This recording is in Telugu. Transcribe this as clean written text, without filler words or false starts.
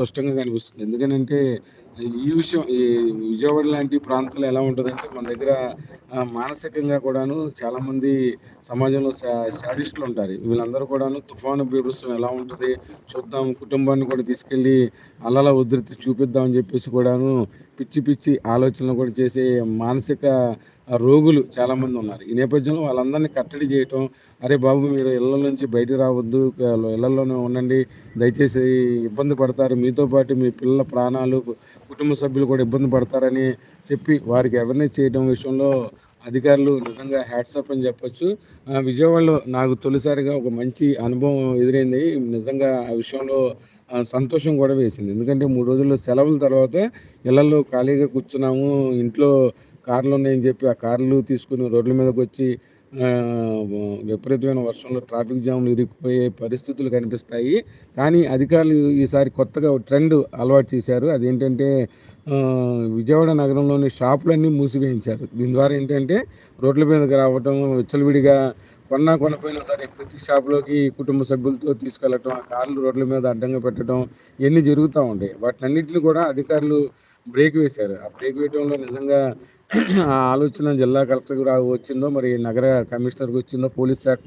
స్పష్టంగా కనిపిస్తుంది. ఎందుకనంటే ఈ విజయవాడ లాంటి ప్రాంతాల్లో ఎలా ఉంటదంటే మన దగ్గర మానసికంగా కూడాను చాలామంది సమాజంలో శాడిస్టులుంటారు. వీళ్ళందరూ కూడాను తుఫాను బీభత్సం ఎలా ఉంటది చూద్దాం, కుటుంబాన్ని కూడా తీసుకెళ్ళి అల్లల ఉధృతి చూపిద్దాం అని చెప్పేసి కూడాను పిచ్చి పిచ్చి ఆలోచనలు కూడా చేసే మానసిక రోగులు చాలామందున్నారు. ఈ నేపథ్యంలో వాళ్ళందరినీ కట్టడి చేయటం, "అరే బాబు! మీరు ఇళ్ళ నుంచి బయటికి రావద్దు. ఇళ్ళల్లోనే ఉండండి. దయచేసి ఇబ్బంది పడతారు. మీతో పాటు మీ పిల్లల ప్రాణాలు, కుటుంబ సభ్యులు కూడా ఇబ్బంది పడతారని" చెప్పి వారికి అవేర్‌నెస్ చేయడం విషయంలో అధికారులు నిజంగా హ్యాట్స్ ఆఫ్ అని చెప్పొచ్చు. విజయవాడలో నాకు తొలిసారిగా ఒక మంచి అనుభవం ఎదురైంది. నిజంగా ఆ విషయంలో సంతోషం కూడా వేసింది. ఎందుకంటే 3 రోజుల్లో సెలవుల తర్వాత ఇళ్లల్లో ఖాళీగా కూర్చున్నాము. ఇంట్లో కార్లున్నాయని చెప్పి ఆ కార్లు తీసుకొని రోడ్ల మీదకొచ్చి విపరీతమైన వర్షంలో ట్రాఫిక్ జామ్‌లో ఇరుక్కుపోయే పరిస్థితులు కనిపిస్తాయి. కానీ అధికారులు ఈసారి కొత్తగా ఒక ట్రెండ్ అలవాటు చేశారు. అదేంటంటే విజయవాడ నగరంలోని షాపులన్నీ మూసివేయించారు. దీని ద్వారా ఏంటంటే రోడ్ల మీదకి రావటం, విచ్చలవిడిగా కొన్నా కొనకపోయినా సరే ప్రతి షాప్‌లోకి కుటుంబ సభ్యులతో తీసుకెళ్ళటం, ఆ కార్లు రోడ్ల మీద అడ్డంగా పెట్టడం ఇయన్నీ జరుగుతా ఉంటాయి. వాటినన్నిటిని కూడా అధికారులు బ్రేక్ వేశారు. ఆ బ్రేక్ వేయటంలో నిజంగా ఆ ఆలోచన జిల్లా కలెక్టర్‌కి వచ్చిందో, మరి నగర కమిషనర్‌కి వచ్చిందో, పోలీస్ శాఖ